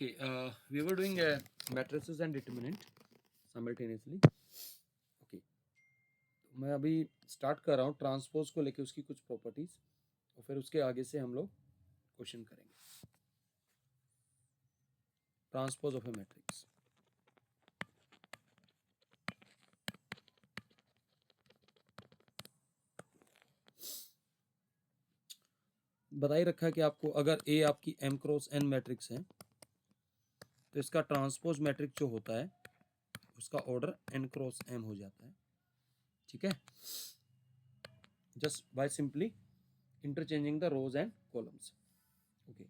Okay, we were doing matrices and determinant simultaneously. Okay, तो मैं अभी स्टार्ट कर रहा हूँ ट्रांसपोज को लेके उसकी कुछ प्रॉपर्टीज और फिर उसके आगे से हम लोग क्वेश्चन करेंगे। Transpose of A matrix. बता ही रखा है कि आपको अगर ए आपकी m क्रॉस n मैट्रिक्स है तो इसका ट्रांसपोज मैट्रिक्स जो होता है उसका ऑर्डर n क्रॉस m हो जाता है। ठीक है, just by simply interchanging the rows and columns. Okay,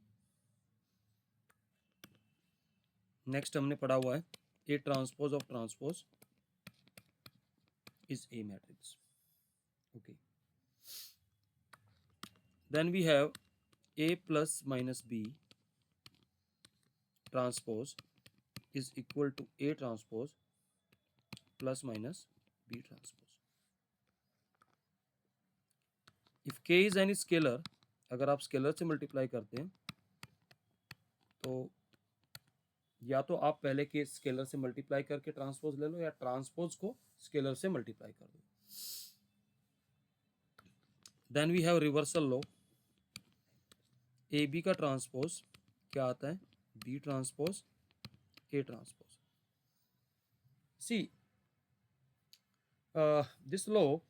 next हमने पढ़ा हुआ है a transpose of transpose is a matrix. Okay, then we have a plus minus b transpose is equal to a transpose plus minus b transpose. if k is any scalar, अगर आप scalar से multiply करते हैं तो या तो आप पहले के स्केलर से मल्टीप्लाई करके ट्रांसपोज ले लो या ट्रांसपोज को स्केलर से मल्टीप्लाई कर दो। Then we have reversal law, A B का ट्रांसपोज क्या आता है, B transpose A transpose. See this law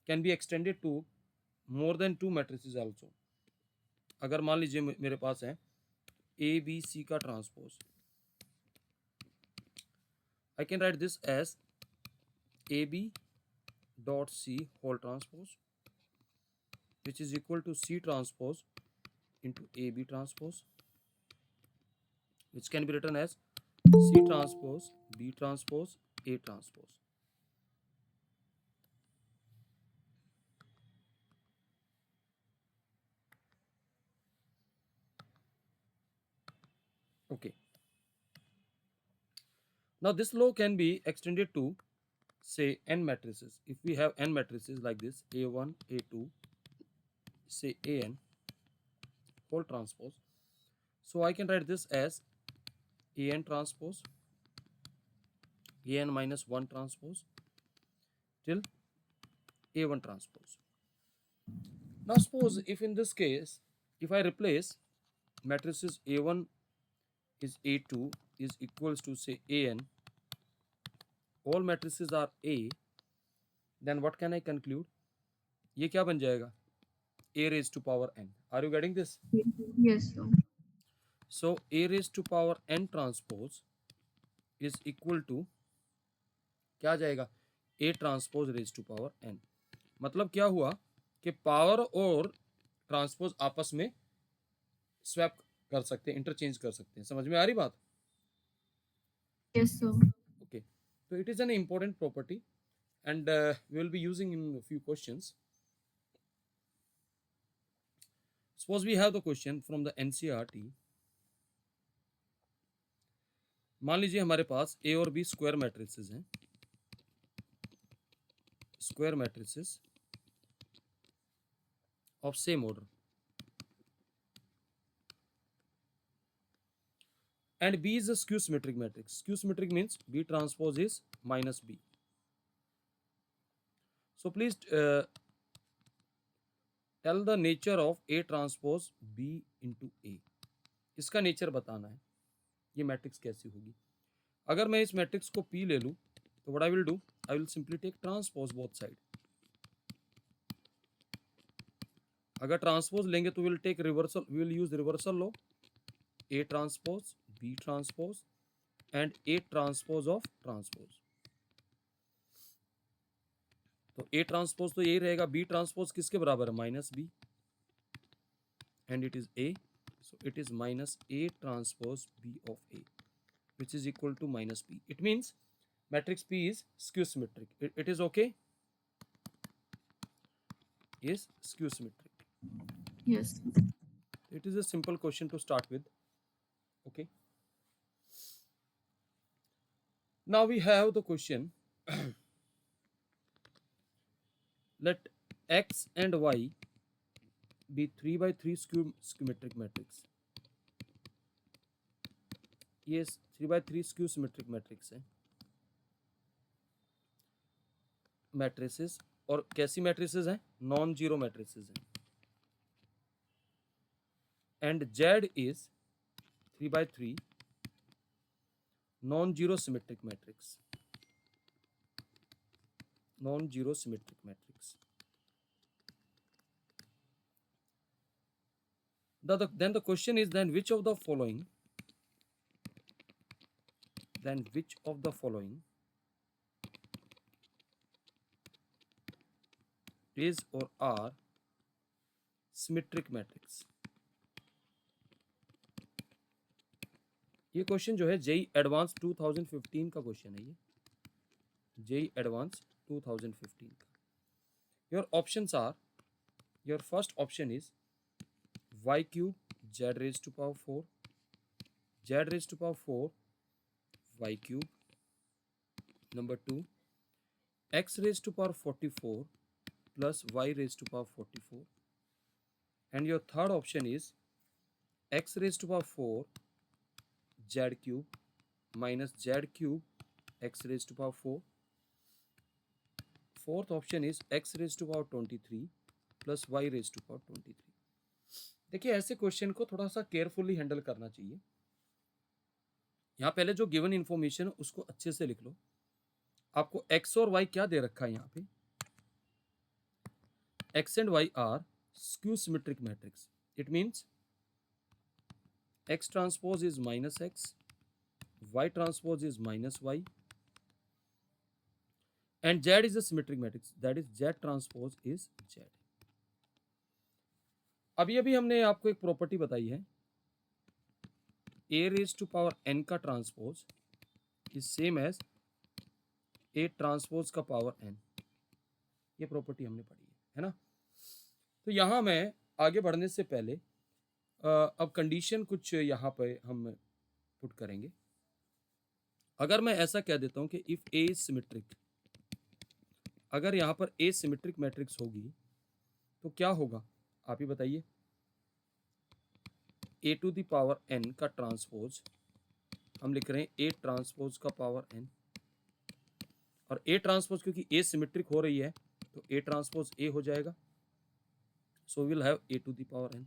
can be extended to more than two matrices also. अगर मान लीजिए मेरे पास है ए बी सी का transpose, I can write this as A B dot c whole transpose which is equal to c transpose into a b transpose, which can be written as c transpose b transpose a transpose. Okay, now this law can be extended to say n matrices. If we have n matrices like this a1 a2 say an whole transpose, so I can write this as an transpose an minus 1 transpose till a1 transpose. Now suppose if in this case if I replace matrices a1 is a2 is equals to say an, all matrices are a, then what can I conclude? ये क्या बन जाएगा, a raised to power n. Are you getting this? Yes, sir. So a raised to power n transpose is equal to क्या आ जाएगा, a transpose raised to power n. मतलब क्या हुआ कि पावर और ट्रांसपोज आपस में स्वैप कर सकते हैं, इंटरचेंज कर सकते हैं। समझ में आ रही बात? Yes, sir. Okay, so it is an important property and we will be using in a few questions. Suppose we have the question from the NCERT. मान लीजिए हमारे पास ए और बी स्क्वायर मैट्रिसेस हैं, square matrices of same order, and B is a skew symmetric matrix. Skew symmetric means B transpose is minus B. So please tell the nature of A transpose B into A. इसका nature बताना है, ये matrix कैसी होगी। अगर मैं इस matrix को P ले लूँ तो what I will do, I will simply take transpose both side. अगर ट्रांसपोज लेंगे तो will take reversal, we will use reversal law, A transpose B transpose and A transpose of transpose. तो A transpose तो यही रहेगा, B transpose किसके बराबर है, minus B, and it is A, so it is minus A transpose B of A which is equal to minus B. It means matrix P is skew symmetric. It is okay, is skew symmetric. Yes. It is a simple question to start with. Okay, now we have the question let X and Y be 3 by 3 skew symmetric matrix. ये 3/3 skew symmetric matrix है, matrices. और कैसी matrices हैं? Non zero matrices हैं। And Z is 3/3 non zero symmetric matrix, non zero symmetric matrix. Then the question is, then which of the following is or are symmetric matrix? ये question जो है JEE advance 2015 का question है, ये JEE advance 2015 का। Your options are, your first option is y cube z raised to power 4, z raised to power 4 y cube. Number 2, x raised to power 44 plus y raised to power 44. And your third option is x raised to power 4 z cube minus z cube x raised to power 4. Fourth option is x raised to power 23 plus y raised to power 23. देखिए, ऐसे question को थोड़ा सा carefully handle करना चाहिए। यहाँ पहले जो गिवन इंफॉर्मेशन उसको अच्छे से लिख लो। आपको x और y क्या दे रखा है यहाँ पे? x and y are skew symmetric matrix. It means x transpose is minus x, y transpose is minus y, and z is a symmetric matrix, that is z transpose is z. अभी अभी हमने आपको एक property बताई है, a raised to power n का transpose is same as a transpose का power n। ये प्रॉपर्टी हमने पढ़ी है ना। तो यहाँ मैं आगे बढ़ने से पहले अब कंडीशन कुछ यहाँ पे हम पुट करेंगे। अगर मैं ऐसा कह देता हूँ कि इफ a इज सिमेट्रिक, अगर यहाँ पर a सिमेट्रिक मैट्रिक्स होगी तो क्या होगा आप ही बताइए? a to the power n का ट्रांसपोज हम लिख रहे हैं a ट्रांसपोज का पावर n, और a ट्रांसपोज क्योंकि a सिमेट्रिक हो रही है तो a ट्रांसपोज a हो जाएगा। So will have a to the power n।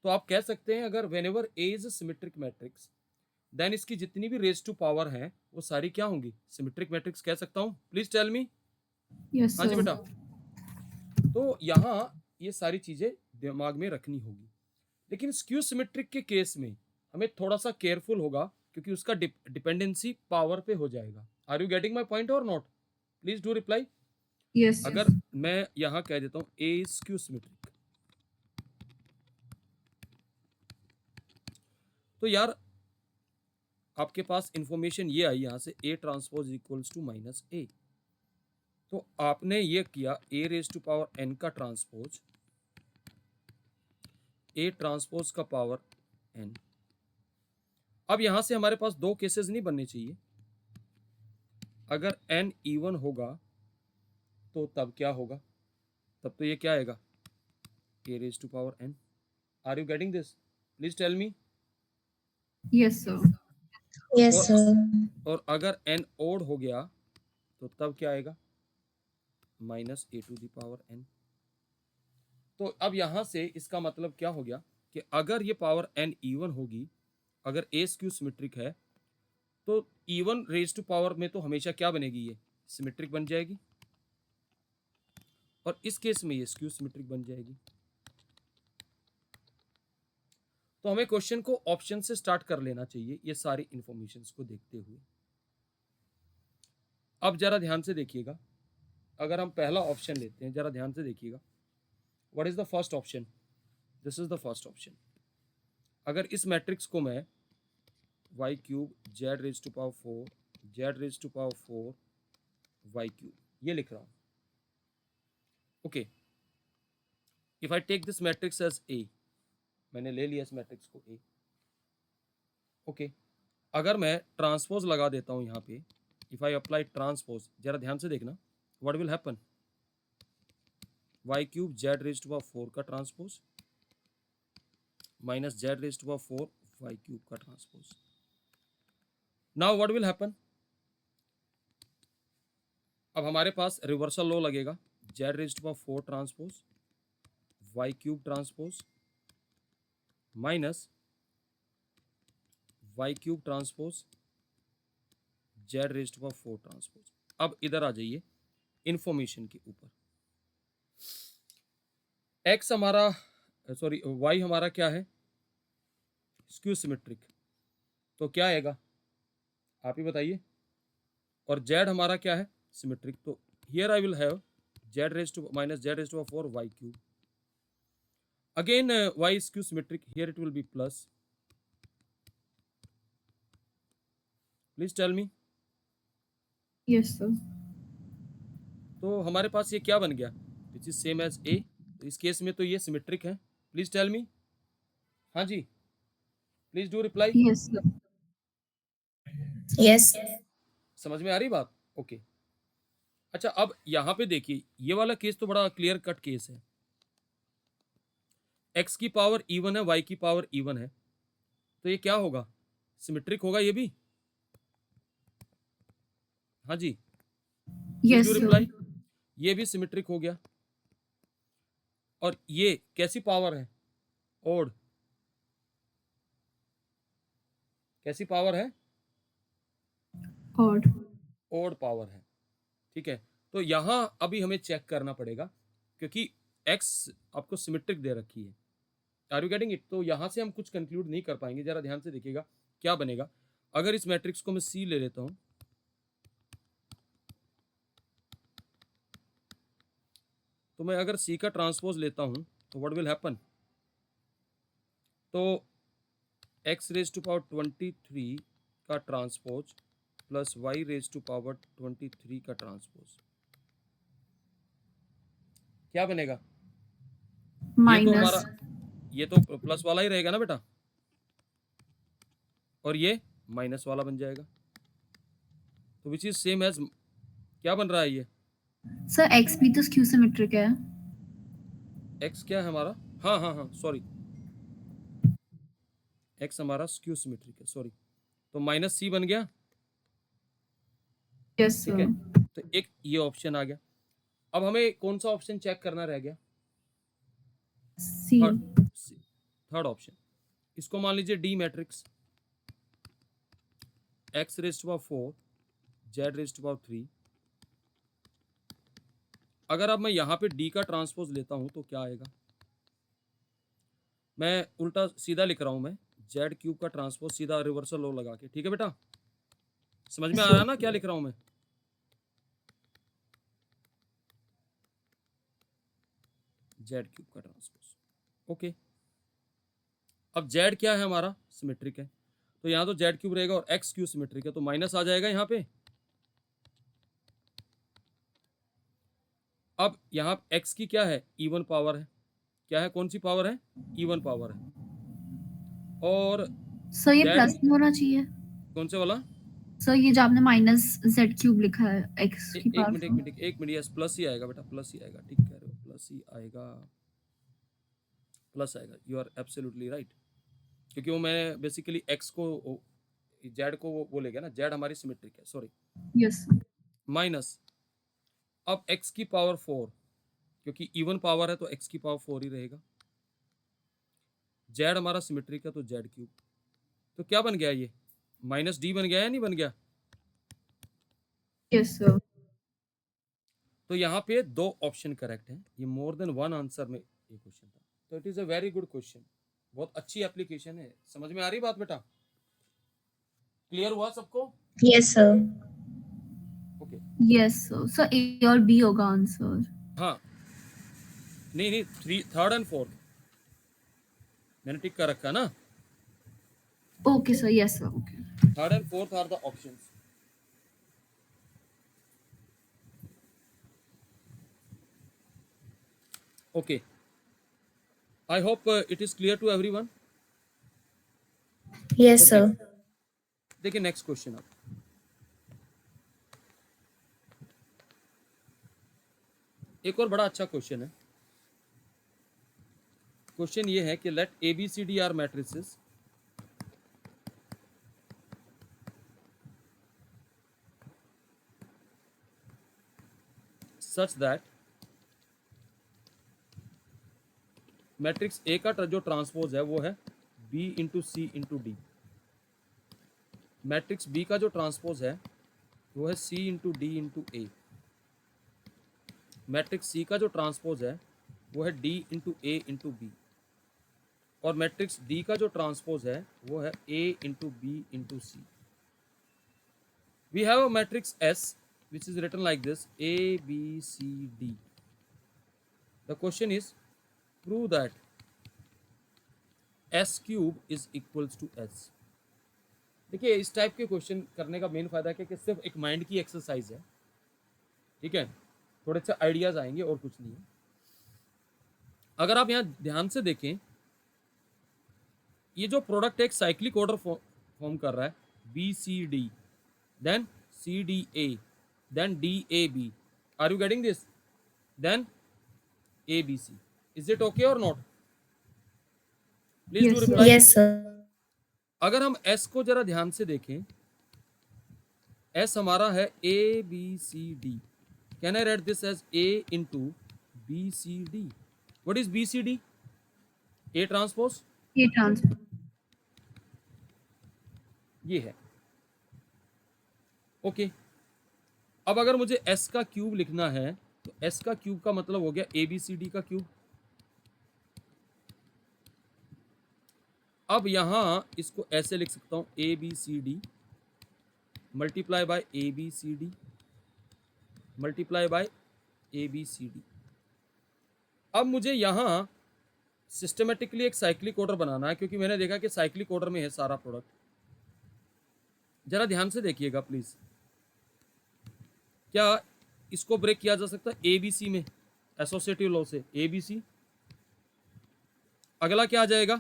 तो आप कह सकते हैं अगर whenever a is a symmetric matrix then इसकी जितनी भी रेज टू पावर हैं वो सारी क्या होंगी? सिमेट्रिक मैट्रिक्स कह सकता हूं? Please tell me. Yes, हाँ जी sir. बेटा। तो यहाँ ये सारी चीजें दिमाग में रखनी होगी। लेकिन स्क्यू सिमेट्रिक के केस में हमें थोड़ा सा केयरफुल होगा क्योंकि उसका डिपेंडेंसी पावर पे हो जाएगा। Are you getting my point or not? Please do reply. Yes. अगर मैं यहाँ कह देता हूँ ए इज स्क्यू सिमेट्रिक, तो यार आपके पास इंफॉर्मेशन ये आई यहाँ से a transpose equals to minus a, तो आपने ये किया a raise to power n का ट्रांसपोज, a ट्रांसपोज का पावर n। अब यहां से हमारे पास दो केसेस नहीं बनने चाहिए। अगर n इवन होगा तो तब क्या होगा? तब तो ये क्या आएगा? a raise to power n। Are you getting this? Please tell me. Yes, sir. Yes, और sir. और अगर n ओड हो गया तो तब क्या आएगा? Minus a to the power n। तो अब यहां से इसका मतलब क्या हो गया कि अगर ये पावर n इवन होगी, अगर a स्क्यू सिमेट्रिक है तो इवन रेज टू पावर में तो हमेशा क्या बनेगी? ये सिमेट्रिक बन जाएगी, और इस केस में ये स्क्यू सिमेट्रिक बन जाएगी। तो हमें क्वेश्चन को ऑप्शन से स्टार्ट कर लेना चाहिए ये सारी इंफॉर्मेशन को देखते हुए। अब जरा ध्यान से देखिएगा, अगर हम पहला ऑप्शन लेते हैं, जरा ध्यान से देखिएगा। What is the first option? This is the first option. अगर इस मैट्रिक्स को मैं y cube z raise to power 4 z raise to power 4 y cube ये लिख रहा हूं, okay. If I take this matrix as a, मैंने ले लिया इस मैट्रिक्स को a, ओके। अगर मैं ट्रांसपोज लगा देता हूं यहाँ पे, इफ आई अप्लाई ट्रांसपोज, जरा ध्यान से देखना what will happen? y cube z raise to power 4 का transpose minus z raise to power 4 y cube का transpose. Now what will happen, अब हमारे पास रिवर्सल लॉ लगेगा, z raise to power 4 transpose y cube transpose minus y cube transpose z raise to power 4 transpose. अब इधर आ जाइए information के ऊपर, एक्स हमारा सॉरी वाई हमारा क्या है, स्क्यू सिमेट्रिक, तो क्या आएगा आप ही बताइए, और जेड हमारा क्या है, सिमेट्रिक, तो here I will have Z raise to minus Z raise to 4 Y cube, again Y skew symmetric, here it will be plus, please tell me. Yes, sir. तो हमारे पास ये क्या बन गया, which is same as A, तो इस case में तो ये सिमेट्रिक है, प्लीज टेल मी। हाँ जी, please do reply. Yes, sir. Yes. समझ में आ रही बात, ओके। अच्छा अब यहाँ पे देखिए, ये वाला केस तो बड़ा क्लियर कट केस है, एक्स की पावर इवन है, वाई की पावर इवन है, तो ये क्या होगा, सिमेट्रिक होगा ये भी। हाँ जी, Yes, डू sir. रिप्लाई, ये भी सिमेट्रिक हो गया, और ये कैसी पावर है, ओड, कैसी पावर है, Odd. ओड पावर है, ठीक है। तो यहां अभी हमें चेक करना पड़ेगा, क्योंकि x आपको सिमेट्रिक दे रखी है, आर यू गेटिंग इट, तो यहां से हम कुछ कंक्लूड नहीं कर पाएंगे, जरा ध्यान से देखिएगा क्या बनेगा। अगर इस मैट्रिक्स को मैं C ले लेता हूं, तो मैं अगर C का ट्रांसपोज लेता हूं तो व्हाट विल हैपन, तो x रेज टू पावर 23 का transpose plus y raise to power 23 का ट्रांसपोज, क्या बनेगा, ये तो Minus. हमारा, ये तो प्लस वाला ही रहेगा ना बेटा, और ये माइनस वाला बन जाएगा, तो विच इज सेम एज, क्या बन रहा है ये, Sir, X भी तो skew symmetric है. x क्या है हमारा, हाँ हाँ हाँ सॉरी, x हमारा स्क्यू सिमेट्रिक है, सॉरी, तो माइनस सी बन गया, Yes, ठीक sir. है, तो एक ये ऑप्शन आ गया। अब हमें कौन सा ऑप्शन चेक करना रह गया, C. थर्ड ऑप्शन, इसको मान लीजिए D matrix, X raise to power 4 Z raise to power 3, अगर अब मैं यहाँ पे डी का ट्रांसपोज लेता हूँ तो क्या आएगा, मैं उल्टा सीधा लिख रहा हूँ, मैं जेड क्यूब का ट्रांसपोज सीधा रिवर्सल लॉ लगा के, ठीक है बेटा, समझ में आ रहा है ना क्या लिख रहा हूँ मैं, जेड क्यूब का ट्रांसपोज, ओके। अब जेड क्या है हमारा, सिमेट्रिक है, तो यहाँ तो जेड क्यूब रहेगा और एक्स क्यूब सिमेट्रिक है, तो माइनस आ जाएगा यहाँ पे। अब यहाँ एक्स की क्या है, इवन पावर है, क्या है, कौन सी पावर है, इवन पावर है, और Sir, ये जेड प्लस नहीं होना चाहिए. कौन से वाला, Sir, ये जो आपने माइनस z क्यूब लिखा है x की एक पावर मिनट एक 4. मिनट एक मिनट, यस प्लस ही आएगा बेटा, प्लस ही आएगा, ठीक कह रहे हो, प्लस ही आएगा, प्लस आएगा, यू आर एब्सोल्युटली राइट, क्योंकि वो मैं बेसिकली एक्स को जेड को वो बोलेगा ना, जेड हमारी सिमेट्रिक है, सॉरी, Yes, sir. माइनस, अब एक्स की पावर 4, क्योंकि इवन पावर है तो एक्स की पावर 4 ही रहेगा, जेड हमारा सिमेट्रिक है तो जेड क्यूब, तो क्या बन गया ये, माइनस डी बन गया या नहीं बन गया, Yes, sir. तो यहाँ पे दो ऑप्शन करेक्ट हैं, ये मोर देन वन आंसर में ये क्वेश्चन था, तो it is a very good question, बहुत अच्छी एप्लीकेशन है, समझ में आ रही बात बेटा, क्लियर हुआ सबको, Yes, sir. Okay. Yes, sir. So A और B होगा आंसर. हाँ नहीं नहीं, थर्ड एंड फोर्थ मैंने टिक कर रखा ना, Okay, sir. Yes, sir. Okay. Third and fourth are the options, okay, I hope it is clear to everyone. Yes, Okay. sir. देखिए नेक्स्ट क्वेश्चन, अब एक और बड़ा अच्छा क्वेश्चन है, क्वेश्चन ये है कि let A B C D are matrices such that matrix A का जो ट्रांसपोज है वो है B into C into D, matrix B का जो ट्रांसपोज है वो है C into D into A, matrix C का जो ट्रांसपोज है वो है D into A into B, और मैट्रिक्स डी का जो ट्रांसपोज है वो है A into B into C. We have a matrix S which is written like this A B C D. The question is prove that S cube is equals to S. देखिए इस type के question करने का main फायदा क्या है कि सिर्फ एक माइंड की एक्सरसाइज है, ठीक है, थोड़े से आइडियाज आएंगे और कुछ नहीं है. अगर आप यहाँ ध्यान से देखें, ये जो प्रोडक्ट एक साइक्लिक ऑर्डर फॉर्म कर रहा है B C D, then CDA, then DAB. Are you getting this? Then ABC. Is it okay or not? Please Yes, do sir. reply. Yes, sir. अगर हम S को जरा ध्यान से देखें, S हमारा है ABCD. Can I write this as A into BCD? What is BCD? A transpose? A transpose. ये है. ओके. अब अगर मुझे S का क्यूब लिखना है तो S का क्यूब का मतलब हो गया ABCD का क्यूब. अब यहां इसको ऐसे लिख सकता हूं ABCD multiply by ABCD multiply by ABCD. अब मुझे यहां सिस्टमेटिकली एक साइक्लिक ऑर्डर बनाना है क्योंकि मैंने देखा कि साइक्लिक ऑर्डर में है सारा प्रोडक्ट. जरा ध्यान से देखिएगा प्लीज. क्या इसको ब्रेक किया जा सकता है ABC में एसोसिएटिव लॉ से? ABC. अगला क्या आ जाएगा?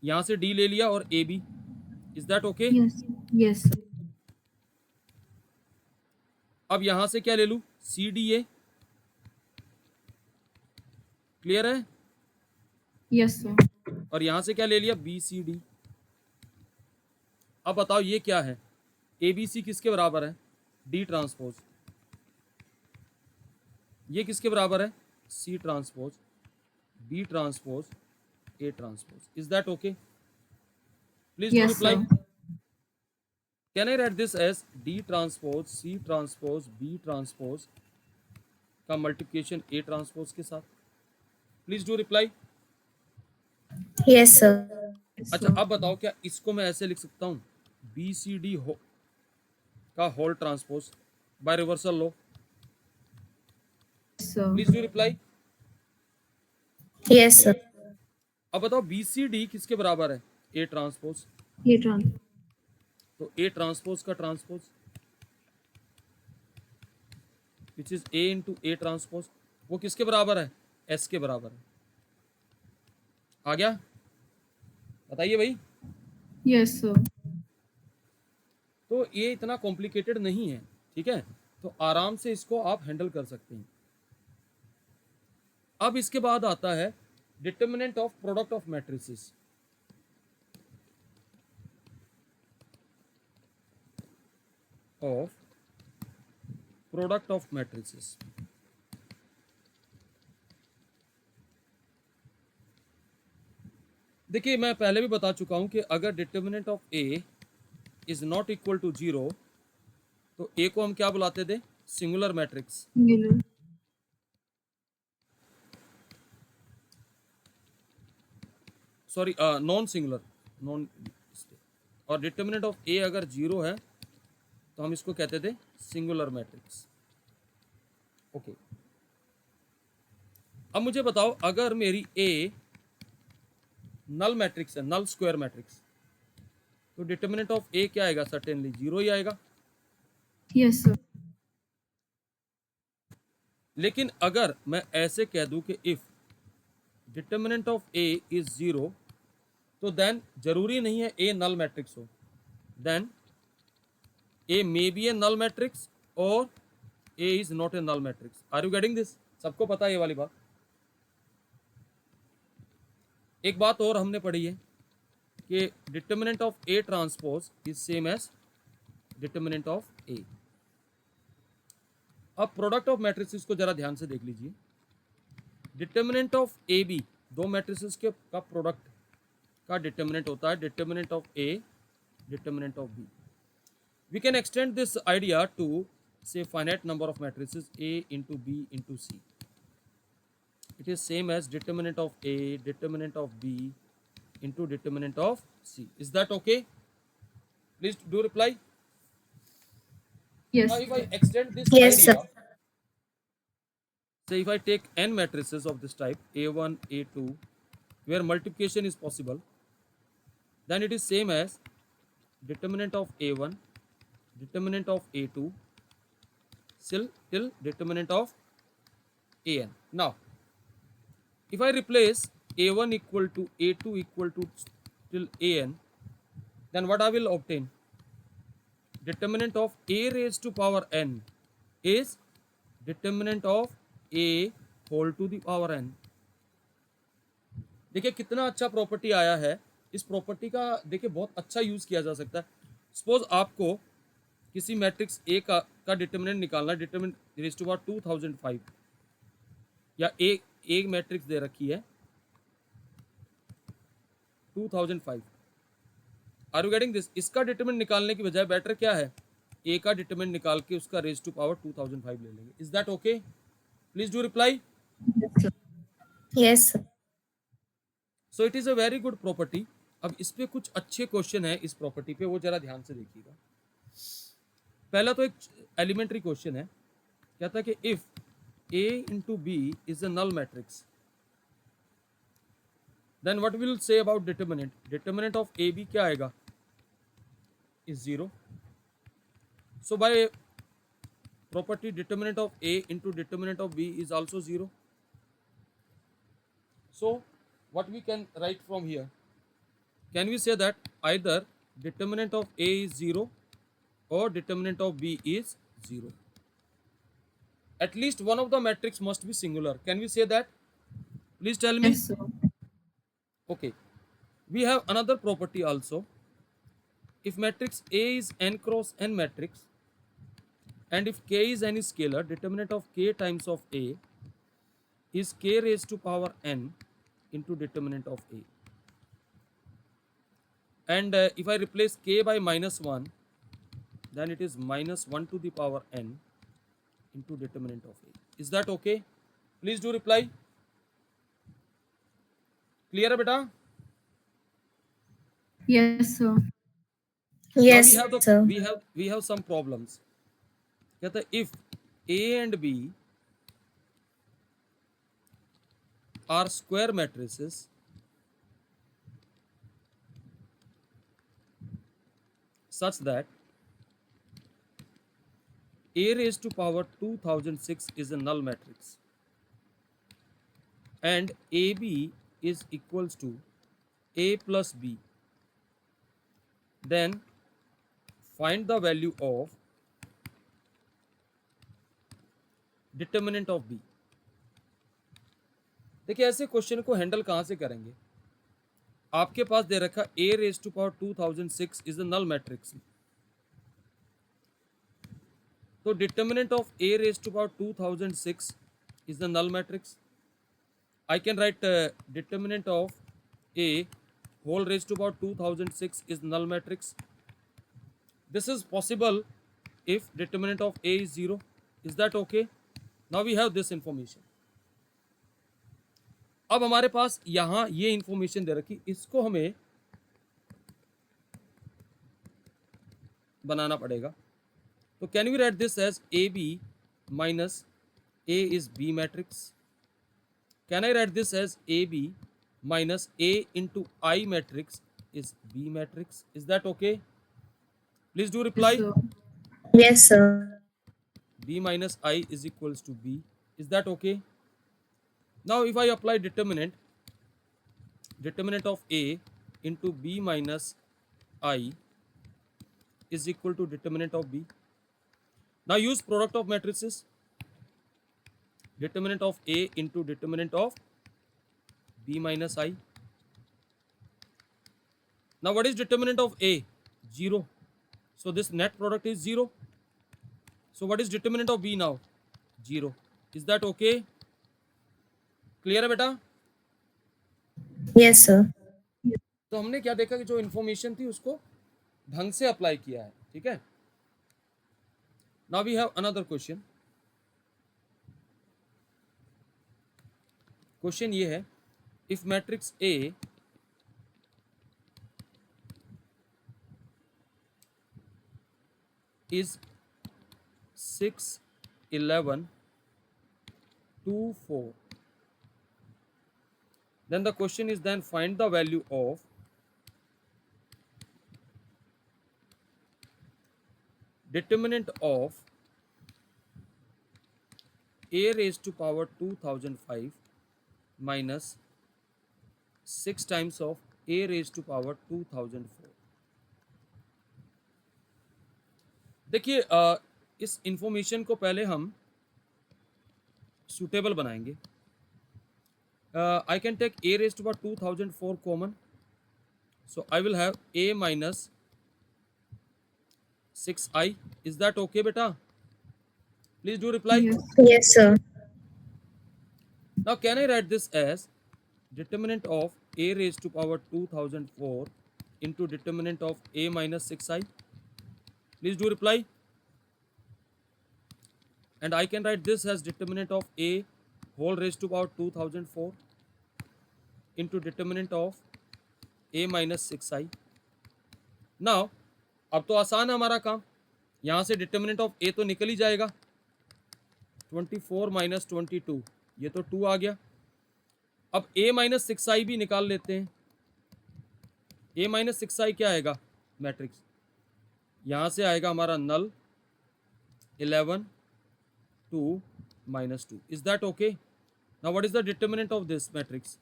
यहां से D ले लिया और AB. Is that okay? Yes. Yes, sir. अब यहां से क्या ले लूं? CDA. क्लियर है? Yes, sir. और यहां से क्या ले लिया? BCD. अब बताओ ये क्या है? ABC किसके बराबर है? D transpose. ये किसके बराबर है? C transpose, B transpose, A transpose. Is that okay? Please do Yes, reply. sir. Can I write this as D transpose C transpose B transpose का मल्टीप्लिकेशन A ट्रांसपोज के साथ? Please do reply. Yes, sir. Yes, अच्छा sir. अब बताओ क्या इसको मैं ऐसे लिख सकता हूँ BCD का whole transpose by reversal law? Yes, sir. Please do reply. Yes, sir. अब बताओ BCD किसके बराबर है? A transpose. A transpose. तो A ट्रांसपोज का transpose which is A into A transpose वो किसके बराबर है? S के बराबर है. आ गया? बताइए भाई. Yes, sir. तो ये इतना कॉम्प्लिकेटेड नहीं है, ठीक है, तो आराम से इसको आप हैंडल कर सकते हैं. अब इसके बाद आता है determinant of product of matrices. Of product of matrices. देखिए मैं पहले भी बता चुका हूं कि अगर determinant of A is not equal to 0 तो ए को हम क्या बुलाते थे? Singular matrix. Singular. Sorry non singular. Non. और डिटर्मिनेंट ऑफ ए अगर 0 है तो हम इसको कहते थे सिंगुलर मैट्रिक्स. ओके. अब मुझे बताओ अगर मेरी ए नल मैट्रिक्स है, नल स्क्वायर मैट्रिक्स, तो डिटर्मिनेंट ऑफ ए क्या आएगा? सर्टेनली 0 ही आएगा. Yes, sir. लेकिन अगर मैं ऐसे कह दूं कि if determinant of A is 0 तो देन जरूरी नहीं है ए नल मैट्रिक्स हो. Then A may be a null matrix और A is not a null matrix. Are you getting this? सबको पता है ये वाली बात. एक बात और हमने पढ़ी है कि determinant of A transpose is same as determinant of A. अब प्रोडक्ट ऑफ मैट्रिसेस को जरा ध्यान से देख लीजिए. डिटर्मिनेंट ऑफ ए बी, दो मैट्रिसेस के का प्रोडक्ट का डिटर्मिनेंट होता है determinant of A, determinant of B. We can extend this idea to say finite number of matrices A into B into C. It is same as determinant of A, determinant of B into determinant of C. Is that okay? Please do reply. Yes. Now if I extend this Yes, idea, sir. say if I take n matrices of this type A1, A2, where multiplication is possible, then it is same as determinant of A1, determinant of A2 till determinant of An. Now, if I replace A1 equal to A2 equal to till An, then what I will obtain? Determinant of A raised to power n is determinant of A whole to the power n. देखिए कितना अच्छा property आया है. इस property का देखिए बहुत अच्छा यूज किया जा सकता है. सपोज आपको किसी मैट्रिक्स ए का डिटर्मिनेंट निकालना है, डिटर्मिनेंट रेज़ टू पावर 2005, या एक मैट्रिक्स दे रखी है 2005. Are you getting this? इसका डिटर्मिनेंट निकालने की बजाय बेटर क्या है, ए का डिटर्मिनेंट निकाल के उसका रेज़ टू पावर 2005 ले लेंगे. Is that okay? Please do reply. Yes, sir. So it is a very good property. अब इस पे कुछ अच्छे क्वेश्चन है इस प्रॉपर्टी पे, वो जरा ध्यान से देखिएगा. पहला तो एक एलिमेंट्री क्वेश्चन है, कहता है कि if A into B is a null matrix, then what we will say about determinant? Determinant of AB क्या आएगा? Is 0. So by property determinant of A into determinant of B is also 0. So what we can write from here? Can we say that either determinant of A is 0 or determinant of B is 0? At least one of the matrix must be singular. Can we say that? Please tell me. Yes, sir. Okay. We have another property also. If matrix A is n cross n matrix, and if K is any scalar, determinant of K times of A is K raised to power n into determinant of A. And if I replace K by -1, then it is -1 to the power n into determinant of A. Is that okay? Please do reply. Clear है बेटा? Yes, sir. Yes, Now sir. we have some problems. कहता है if A and B are square matrices, such that A raised to power 2006 is a null matrix and AB is equals to A plus B, then find the value of determinant of B. देखिए ऐसे question को handle कहाँ से करेंगे. आपके पास दे रखा A raised to power 2006 is a null matrix. तो determinant of A raised to power 2006 is the null matrix. I can write determinant of A whole raised to power 2006 is null matrix. This is possible if determinant of A is 0. Is that okay? Now we have this information. अब हमारे पास यहाँ ये information दे रखी, इसको हमें बनाना पड़ेगा. तो can we write this as A B minus A is B matrix. Can I write this as A B minus A into I matrix is B matrix. Is that okay? Please do reply. Yes, sir. Yes, sir. B minus I is equals to B. Is that okay? Now if I apply determinant of A into B minus I is equal to determinant of B. Now use product of matrices. Determinant of A into determinant of B minus I. Now what is determinant of A? 0. So this net product is 0. So what is determinant of B now? 0. Is that okay? Clear है बेटा? Yes, sir. तो हमने क्या देखा कि जो information थी उसको ढंग से अप्लाई किया है. ठीक है. Now we have another question. Question ये है, if matrix A is 6, 11, 2, 4, then the question is, then find the value of determinant of a raised to power 2005 minus 6 times of a raised to power 2004. देखिए इस information को पहले हम suitable बनाएंगे. I can take a raised to power 2004 common, so I will have a minus 6i. Is that okay beta? Please do reply. Yes. Yes, sir. Now can I write this as determinant of a raised to power 2004 into determinant of a minus 6i? Please do reply. And I can write this as determinant of a whole raised to power 2004 into determinant of a minus 6i. Now अब तो आसान है हमारा काम. यहाँ से determinant of ए तो निकल ही जाएगा. 24 माइनस 22, ये तो 2 आ गया. अब a माइनस 6i भी निकाल लेते हैं. a माइनस 6i क्या आएगा मैट्रिक्स? यहाँ से आएगा हमारा नल 11, 2 minus 2. Is that okay? Now what is the determinant of this matrix?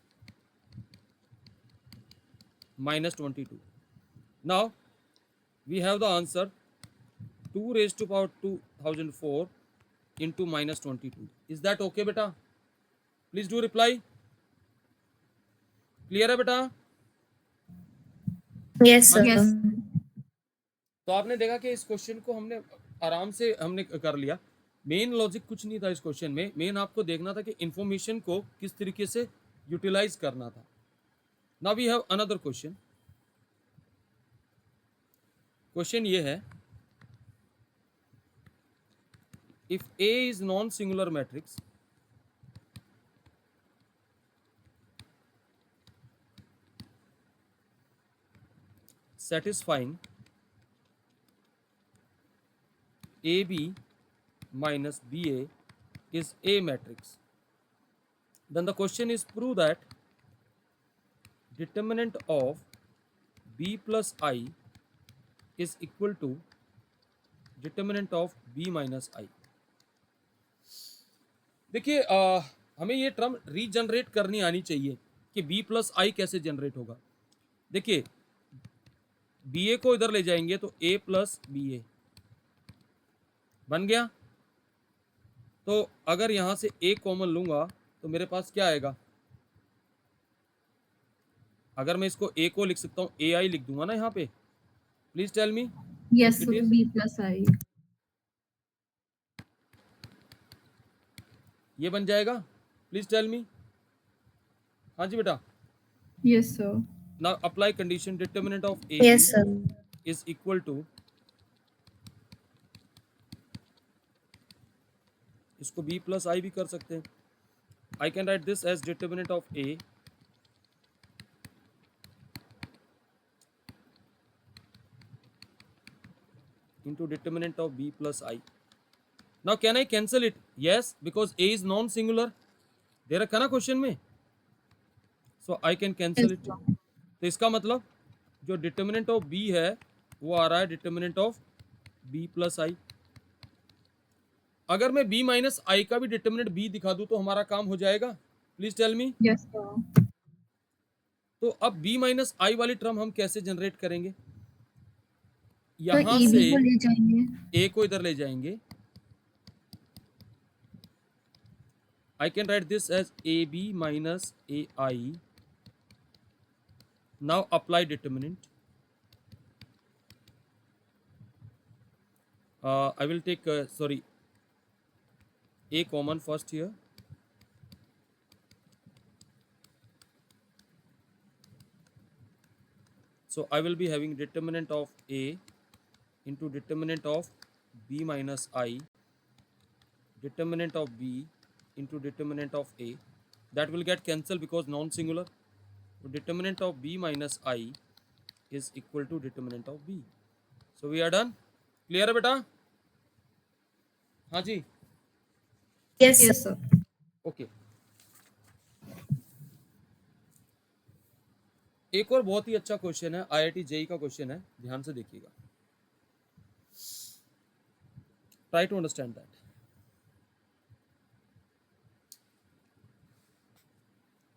Minus 22. Now we have the answer 2 raised to power 2004 into minus 22. Is that okay beta? Please do reply. Clear है बेटा? Yes, sir. Yes. तो आपने देखा कि इस question को हमने आराम से हमने कर लिया. मेन लॉजिक कुछ नहीं था इस क्वेश्चन में. मेन आपको देखना था कि इंफॉर्मेशन को किस तरीके से यूटिलाइज करना था. Now we have another question. Question ये है, if A is non-singular matrix satisfying AB minus BA is A matrix, then the question is, prove that determinant of B plus I is equal to determinant of B minus I. देखिए हमें ये term regenerate करनी आनी चाहिए कि B plus आई कैसे generate होगा. देखिए बी ए को इधर ले जाएंगे तो A प्लस बी ए बन गया. तो अगर यहाँ से A कॉमन लूंगा तो मेरे पास क्या आएगा? अगर मैं इसको A को लिख सकता हूँ, ए आई लिख दूंगा ना यहाँ पे. Please tell me. Yes, It sir. is? B plus I. ये बन जाएगा. Please tell me. हाँ जी बेटा. Yes, sir. Now apply condition determinant of A Yes, sir. is equal to, इसको B plus I भी कर सकते हैं. I can write this as determinant of A into determinant of B plus I. Now can I cancel it? Yes, because A is non-singular. दे रखा ना question में. So I can cancel Yes, it. sir. तो इसका मतलब जो determinant of B है वो आ रहा है डिटर्मिनेंट ऑफ B प्लस आई. अगर मैं B माइनस आई का भी डिटर्मिनेंट B दिखा दूं तो हमारा काम हो जाएगा. Please tell me. Yes, sir. तो अब B माइनस आई वाली टर्म हम कैसे जनरेट करेंगे? तो यहां AB से को ले जाएंगे. A को इधर ले जाएंगे. I can write this as AB minus AI. Now apply determinant. I will take sorry, A common first here. So I will be having determinant of A into determinant of B minus I, determinant of B into determinant of A. That will get cancelled because non-singular. So determinant of B minus I is equal to determinant of B. So we are done. Clear है बेटा? हाँ जी. Yes, Yes, sir. sir. Okay. एक और बहुत ही अच्छा question है, IIT JEE का क्वेश्चन है, ध्यान से देखिएगा. Try to understand that.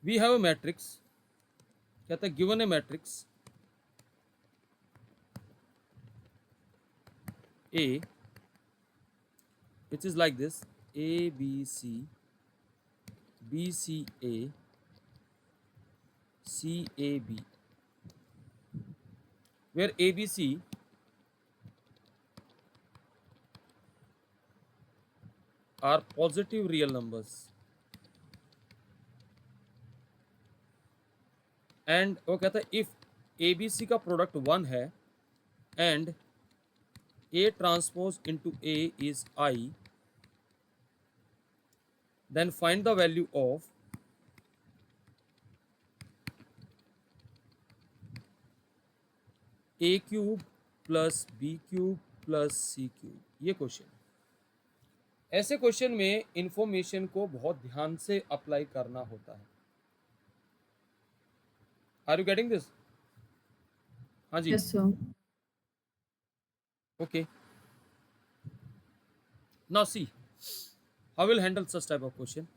We have a matrix. कहता है given a matrix A which is like this: A B C, B C A, C A B, where A B C are positive real numbers, and वो कहता है if A B C का product 1 है and A transpose into A is I, then find the value of A cube plus B cube plus C cube. ये question है. ऐसे question में information को बहुत ध्यान से अप्लाई करना होता है. Are you getting this? हाँ जी. Yes, sir. Okay. Now see how we'll handle such type of question.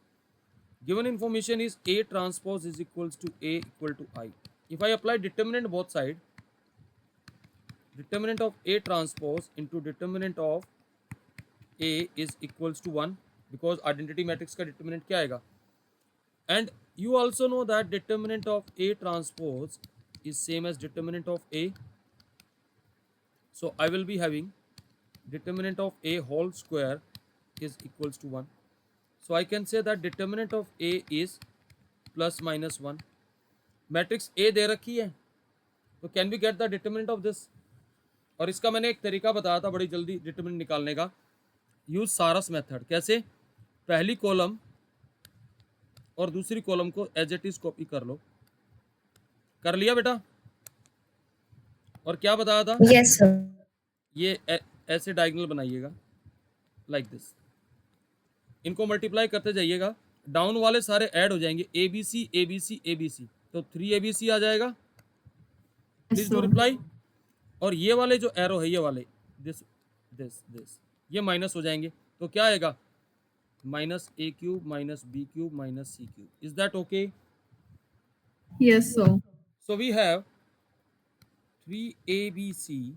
Given information is A transpose is equals to A equal to I. If I apply determinant both side, determinant of A transpose into determinant of A is equals to 1, because identity matrix का determinant क्या आएगा? And you also know that determinant of A transpose is same as determinant of A. So I will be having determinant of A whole square is equals to 1. So I can say that determinant of A is plus minus 1. Matrix A दे रखी है, तो can we get the determinant of this? और इसका मैंने एक तरीका बताया था बड़ी जल्दी डिटरमिनेंट निकालने का. यूज सारस मेथड. कैसे? पहली कॉलम और दूसरी कॉलम को एज इट इज कॉपी कर लो. कर लिया बेटा? और क्या बताया था? Yes, sir. ये ऐसे डायगोनल बनाइएगा लाइक दिस. इनको मल्टीप्लाई करते जाइएगा, डाउन वाले सारे ऐड हो जाएंगे. A B C A B C A B C, तो 3 ABC आ जाएगा. Yes, प्लीज डू sir. रिप्लाई. और ये वाले जो एरो है, ये वाले दिस दिस दिस, ये माइनस हो जाएंगे. तो क्या आएगा? Minus A cube minus B cube minus C cube. Is that okay? Yes, sir. So we have 3ABC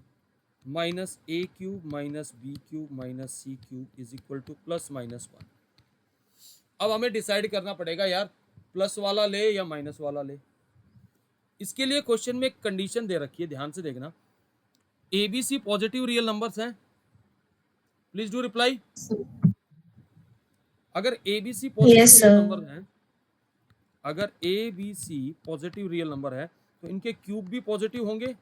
minus A cube minus B cube minus C cube is equal two plus minus 1. अब हमें decide करना पड़ेगा यार, plus वाला ले या minus वाला ले. इसके लिए क्वेश्चन में एक कंडीशन दे रखी है, ध्यान से देखना. ABC पॉजिटिव रियल नंबर्स हैं. Please do reply. अगर ABC positive Yes, real sir. Number हैं, अगर ABC पॉजिटिव रियल नंबर है, तो इनके क्यूब भी पॉजिटिव होंगे.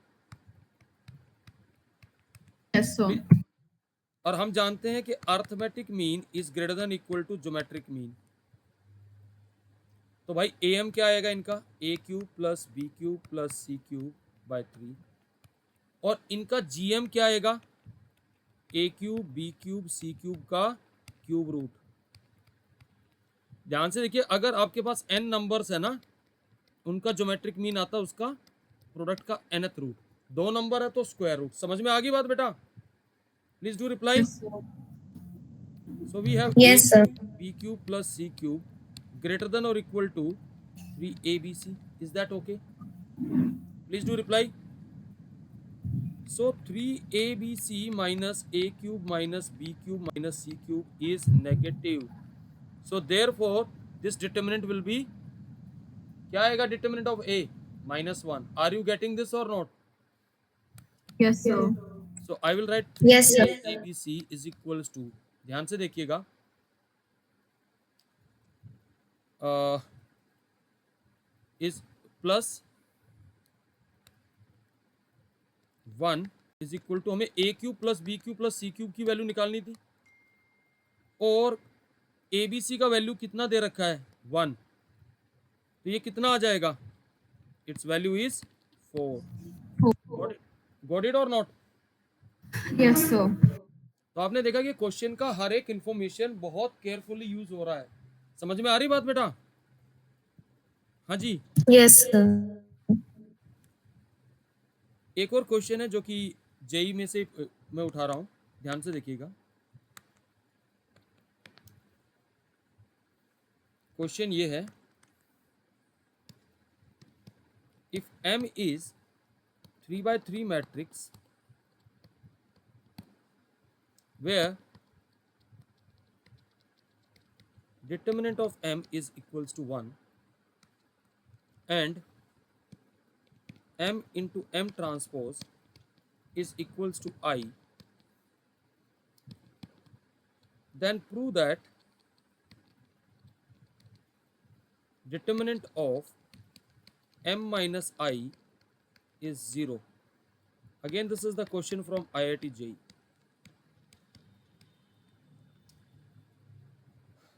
Yes, sir. और हम जानते हैं कि arithmetic mean is greater than equal to geometric mean. तो भाई AM क्या आएगा इनका? A cube plus B cube plus C cube by 3. और इनका GM क्या आएगा? A cube B cube C cube का क्यूब रूट. ध्यान से देखिए, अगर आपके पास n नंबर्स है ना, उनका ज्योमेट्रिक मीन आता है उसका प्रोडक्ट का nth रूट. 2 नंबर है तो स्क्वायर रूट. समझ में आ गई बात बेटा? Please do reply. Yes, sir. So we have Yes, A sir. cube, B cube plus C cube greater than or equal to 3ABC. Is that okay? Please do reply. So 3ABC minus A cube minus B cube minus C cube is negative. So therefore this determinant will be, क्या आएगा determinant of A? -1. Are you getting this or not? Yes, sir. So I will write Yes, sir. 3ABC is equals to, ध्यान से देखिएगा, is plus 1 is equal to, हमें a cube plus b cube plus c cube की value निकालनी थी, और ए B C का value कितना दे रखा है 1, तो ये कितना आ जाएगा, it's value is 4. Four. Got it और नॉट? Yes, sir. तो आपने देखा कि क्वेश्चन का हर एक इंफॉर्मेशन बहुत केयरफुली यूज हो रहा है. समझ में आ रही बात बेटा? हाँ जी. Yes, sir. एक और क्वेश्चन है जो कि जेई में से मैं उठा रहा हूं, ध्यान से देखिएगा. क्वेश्चन ये है, if M is 3x3 matrix where determinant of M is equals to 1 and M into M transpose is equals to I, then prove that determinant of M minus I is 0. Again, this is the question from IIT JEE.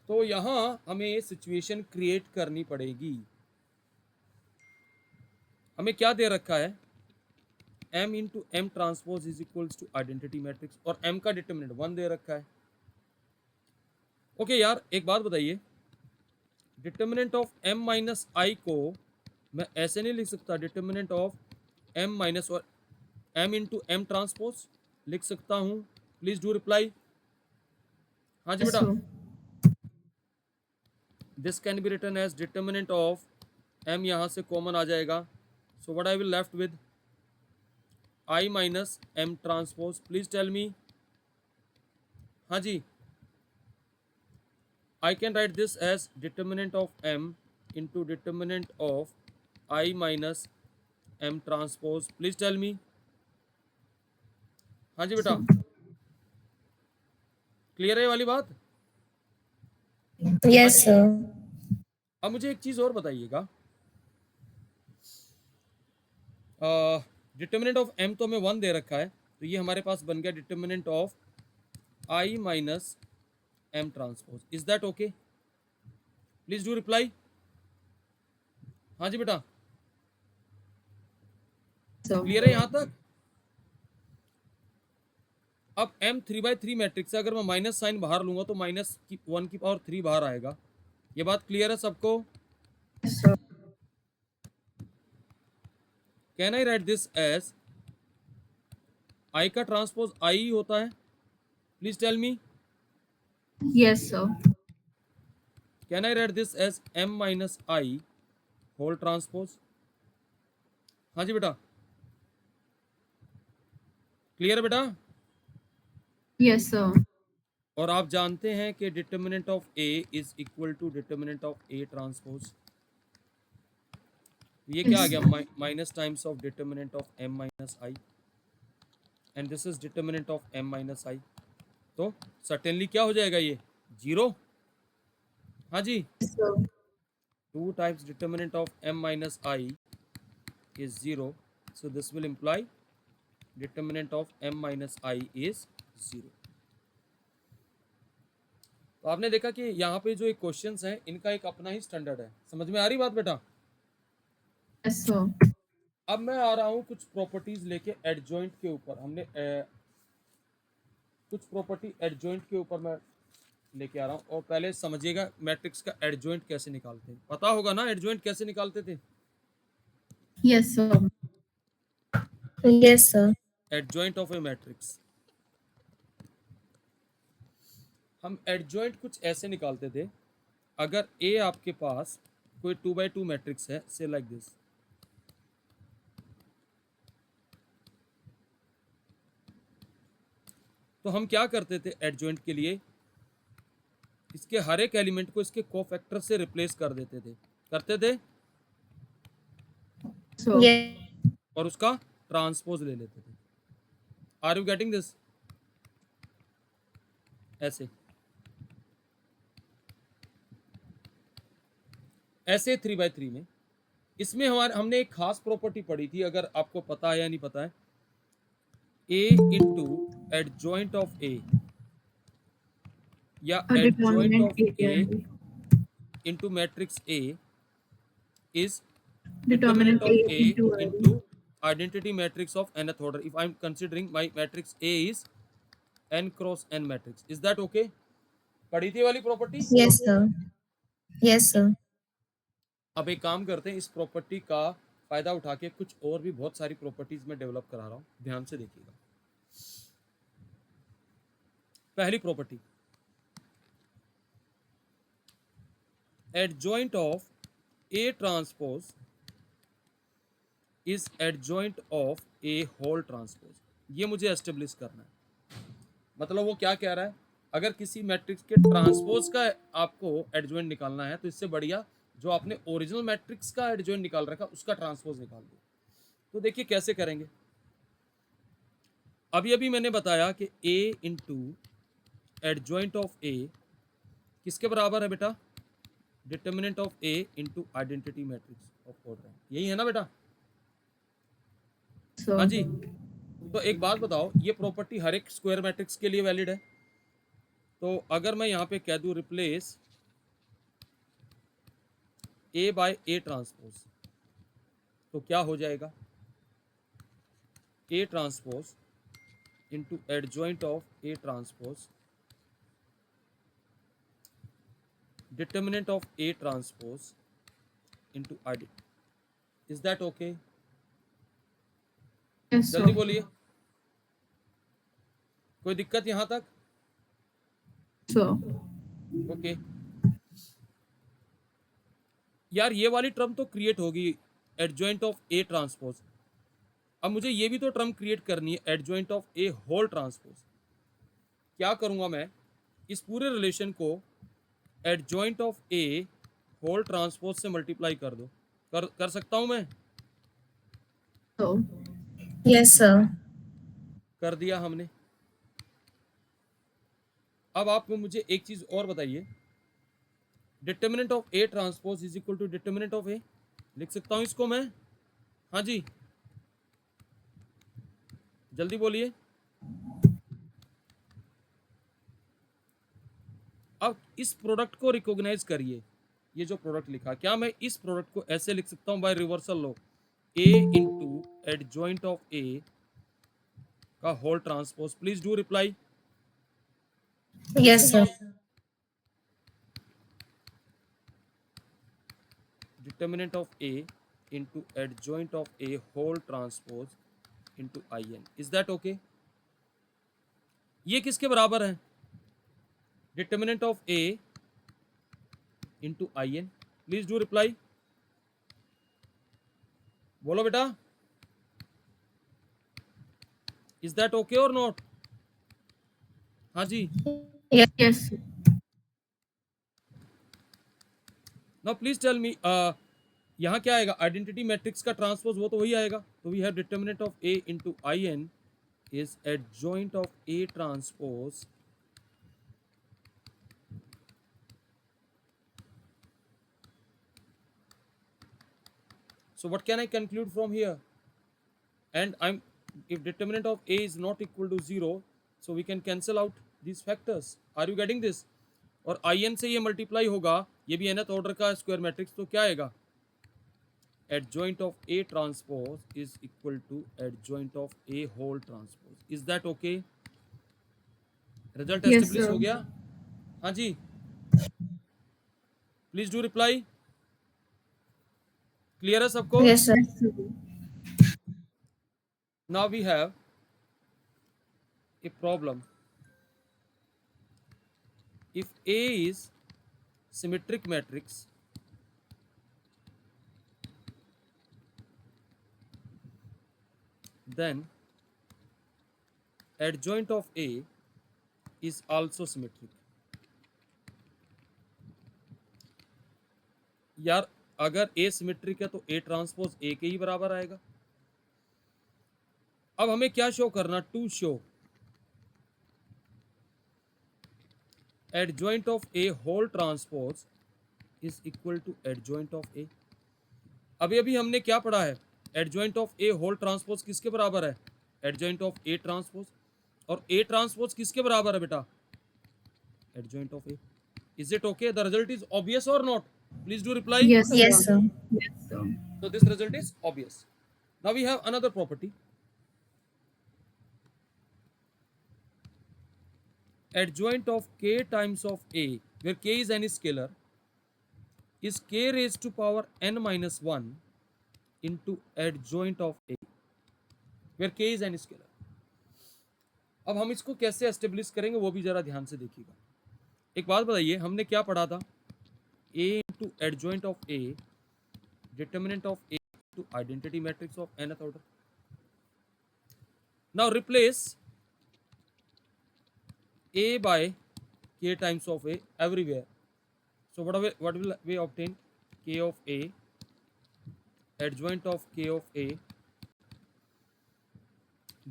तो यहां हमें situation create करनी पड़ेगी. हमें क्या दे रखा है, M into M transpose is equals to identity matrix, और M का डिटर्मिनेंट 1 दे रखा है. ओके यार, एक बात बताइए, determinant of M minus I को मैं ऐसे नहीं लिख सकता, डिटर्मिनेंट ऑफ M माइनस और M इंटू एम ट्रांसपोज लिख सकता हूं? प्लीज डू रिप्लाई. हाँ जी Yes, बेटा. sir. This can be written as determinant of M, यहाँ से कॉमन आ जाएगा, so what I will left with I minus M transpose. Please tell me. हाँ जी, I can write this as determinant of M into determinant of I minus M transpose. Please tell me. हाँ जी बेटा, clear है ये वाली बात? Yes, sir. अब मुझे एक चीज और बताइएगा, डिटर्मिनेंट ऑफ M तो हमें 1 दे रखा है, तो ये हमारे पास बन गया determinant of I minus M transpose. Is that okay? Please do रिप्लाई. हाँ जी बेटा, So, क्लियर है यहाँ तक? अब M 3x3 मैट्रिक्स से अगर मैं माइनस साइन बाहर लूंगा तो माइनस की 1 की पावर 3 बाहर आएगा. ये बात क्लियर है सबको? yes, sir. Can I write this as I का ट्रांसपोज I ही होता है? Please tell me. Yes, sir. Can I write this as M minus I whole transpose? हाँ जी बेटा, क्लियर है बेटा? Yes, sir. और आप जानते हैं कि determinant of A is equal to determinant of A transpose. ये क्या आ Yes. गया, minus times of determinant of M minus I, and this is determinant of M minus I. तो सर्टेनली क्या हो जाएगा, ये 0. हाँ जी, Yes, sir. 2 times determinant of M minus I is 0, so this will imply determinant of M minus I is 0. तो आपने देखा कि यहाँ पे जो एक क्वेश्चंस हैं, इनका एक अपना ही स्टैंडर्ड है. समझ में आ रही बात बेटा? Yes, sir. अब मैं आ रहा हूँ कुछ प्रॉपर्टीज लेके एडजॉइंट के ऊपर. हमने कुछ प्रॉपर्टी एडजॉइंट के ऊपर मैं लेके आ रहा हूँ, और पहले समझिएगा मैट्रिक्स का एडजॉइंट कैसे निकालते हैं. पता होगा ना एडजॉइंट कैसे निकालते थे? Yes, sir. Yes, sir. Adjoint of A matrix, हम एडजॉइंट कुछ ऐसे निकालते थे. अगर ए आपके पास कोई 2x2 मैट्रिक्स है, से लाइक दिस, तो हम क्या करते थे एडजॉइंट के लिए, इसके हर एक एलिमेंट को इसके कोफैक्टर से रिप्लेस कर देते थे, करते थे, So, Yes. और उसका ट्रांसपोज ले लेते थे. Are you getting this? ऐसे ऐसे 3/3 में इसमें हमने एक खास प्रॉपर्टी पढ़ी थी, अगर आपको पता है या नहीं पता है, ए इंटू एडजॉइंट ऑफ ए या A adjoint determinant of A A and B. Into matrix A is Determinant determinant of A A into A. into identity matrix of nth order. If I'm considering my matrix A is n cross n matrix, is that okay? पढ़ी थी वाली property? Yes, sir. Yes, sir. अब एक काम करते हैं, इस property का फायदा उठा के कुछ और भी बहुत सारी प्रॉपर्टीज में डेवलप करा रहा हूं, ध्यान से देखिएगा। पहली property, adjoint of A transpose is adjoint of A whole transpose. ये मुझे एस्टेब्लिश करना है। मतलब वो क्या कह रहा है, अगर किसी मैट्रिक्स के ट्रांसपोज का आपको एडजॉइंट निकालना है तो इससे बढ़िया जो आपने ओरिजिनल मैट्रिक्स का एडजॉइंट निकाल रखा उसका ट्रांसपोज निकाल दो। तो देखिए कैसे करेंगे। अभी अभी मैंने बताया कि ए इंटू एडजॉइंट ऑफ ए किसके बराबर है बेटा, determinant of A into identity matrix of order. यही है ना बेटा? So, हाँ जी। तो एक बात बताओ, ये प्रॉपर्टी हर एक स्क्वायर मैट्रिक्स के लिए वैलिड है। तो अगर मैं यहाँ पे कह दूँ replace A by A transpose, तो क्या हो जाएगा, A transpose into adjoint of A transpose determinant of A transpose into identity. Is that okay? yes, जल्दी sir. बोलिए, कोई दिक्कत यहां तक? So, ओके यार, ये वाली टर्म तो क्रिएट होगी, एडजॉइंट ऑफ ए ट्रांसपोज। अब मुझे ये भी तो टर्म क्रिएट करनी है, adjoint of A whole transpose. क्या करूंगा मैं, इस पूरे रिलेशन को adjoint of A whole transpose से मल्टीप्लाई कर दो। कर सकता हूं मैं? so, Yes, sir. कर दिया हमने। अब आप मुझे एक चीज और बताइए, determinant of A transpose is equal to determinant of A, लिख सकता हूं इसको मैं? हाँ जी, जल्दी बोलिए। अब इस प्रोडक्ट को रिकॉग्नाइज करिए, ये जो प्रोडक्ट लिखा, क्या मैं इस प्रोडक्ट को ऐसे लिख सकता हूं by reversal law, A into adjoint of A का whole transpose? Please do reply. Yes, sir. Determinant of A into adjoint of A whole transpose into I n. Is that okay? ये किसके बराबर है, determinant of A into I n? Please do reply, बोलो बेटा, is that okay और not? हाँ जी, yes, now please tell me, यहाँ क्या आएगा, आइडेंटिटी मैट्रिक्स का ट्रांसपोज, वो तो वही आएगा। तो we have determinant of A into I n is adjoint of A transpose so what can I conclude from here? And if determinant of a is not equal to 0, so we can cancel out these factors. Are you getting this? और in से ये multiply होगा, ये भी nth order का square matrix, तो क्या आएगा, adjoint of a transpose is equal to adjoint of a whole transpose. Is that okay? Result Yes, establish sir. हो गया? हाँ जी, प्लीज डू रिप्लाई। क्लियर है सबको? Yes, sir. Now we have a problem. If A is symmetric matrix, then adjoint of A is also symmetric. यार अगर A symmetric है तो A ट्रांसपोज A के ही बराबर आएगा। अब हमें क्या शो करना, to show adjoint of A whole transpose is equal to adjoint of A. अभी अभी हमने क्या पढ़ा है, adjoint of A whole transpose किसके बराबर है, एडजॉइंट ऑफ ए ट्रांसपोज, और ए ट्रांसपोज किसके बराबर है बेटा, adjoint of A. Is it okay, the result is obvious or not, please do reply. Yes, Yes, sir. sir. Yes, sir. So this result is obvious. Now we have another property. Adjoint of k times of a, where k is any scalar, is k raised to power n minus 1 into adjoint of a, where k is any scalar. अब हम इसको कैसे establish करेंगे वो भी जरा ध्यान से देखिएगा। एक बात बताइए, हमने क्या पढ़ा था, a into adjoint of a, determinant of a to identity matrix of nth order. Now replace a by k times of a everywhere. So what will we obtain, k of a adjoint of k of a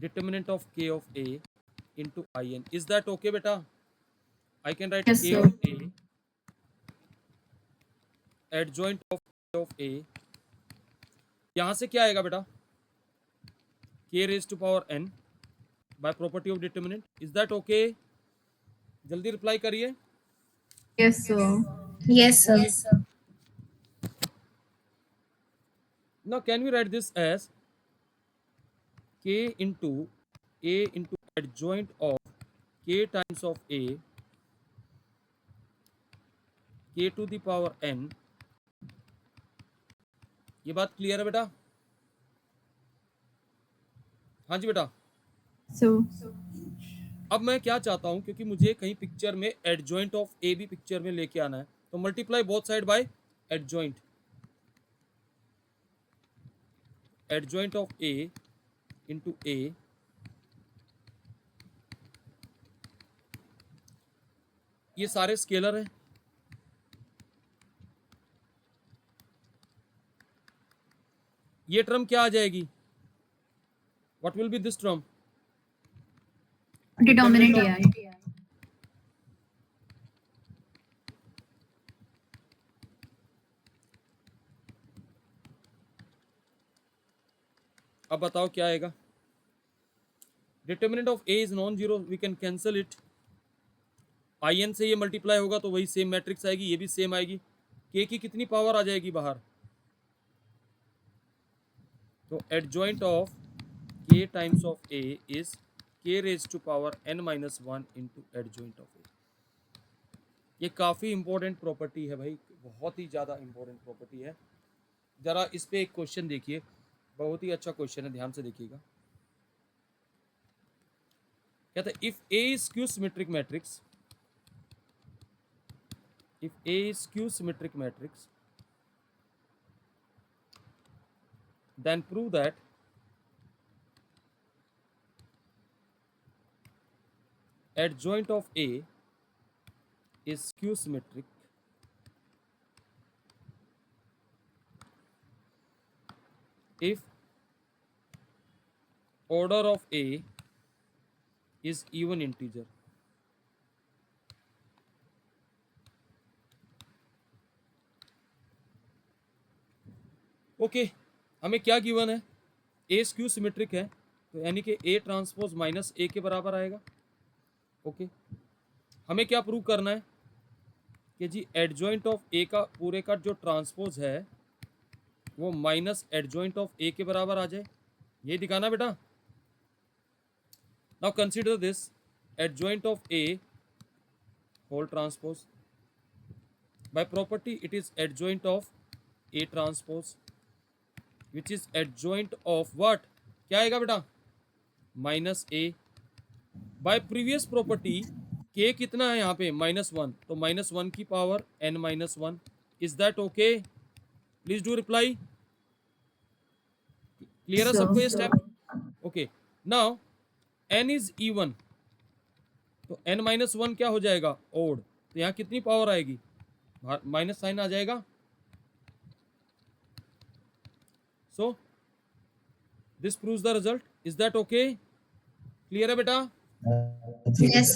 determinant of k of a into in. Is that okay beta? I can write Yes, k sir. of a adjoint of k of a, यहां से क्या आएगा बेटा, k raised to power n by property of determinant. Is that okay? जल्दी reply करिए। Yes, sir. Yes, sir. Now can we write this as k into a into adjoint of k times of a, k to the power n। ये बात clear है बेटा? हाँ जी बेटा। So, अब मैं क्या चाहता हूं, क्योंकि मुझे कहीं पिक्चर में एडजॉइंट ऑफ ए भी पिक्चर में लेके आना है, तो multiply both side by adjoint, adjoint of A into A, ये सारे स्केलर हैं, ये टर्म क्या आ जाएगी, what will be this term, determinant AI. अब बताओ क्या आएगा, determinant of A is non zero, we can cancel it, I n से ये मल्टीप्लाई होगा तो वही सेम मैट्रिक्स आएगी, ये भी सेम आएगी, के की कितनी पावर आ जाएगी बाहर, तो adjoint of k times of A is k raise to power n minus 1 into adjoint of A. ये काफ़ी इंपॉर्टेंट प्रॉपर्टी है भाई, बहुत ही ज़्यादा इंपॉर्टेंट प्रॉपर्टी है। जरा इस पे एक क्वेश्चन देखिए, बहुत ही अच्छा क्वेश्चन है, ध्यान से देखिएगा। कहता है if A is skew symmetric matrix, if A is skew symmetric matrix, then prove that adjoint of A is skew symmetric if order of A is even integer। Okay हमें क्या गिवन है, A skew symmetric है, तो यानी कि A transpose minus ए के बराबर आएगा। ओके हमें क्या प्रूव करना है कि जी एडजॉइंट ऑफ ए का पूरे का जो ट्रांसपोज है वो माइनस एडजॉइंट ऑफ ए के बराबर आ जाए, ये दिखाना बेटा। Now consider this adjoint of A whole transpose, by property it is adjoint of A transpose which is adjoint of what, क्या आएगा बेटा, minus A. By previous property के कितना है यहाँ पे -1, तो -1 की power n minus 1। Is that okay, please do reply. Clear है सबको ये step? Okay now n is even, तो n माइनस 1 क्या हो जाएगा, ओड, तो यहाँ कितनी पावर आएगी, माइनस साइन आ जाएगा। So this proves the result. Is that okay? Clear है बेटा? Yes.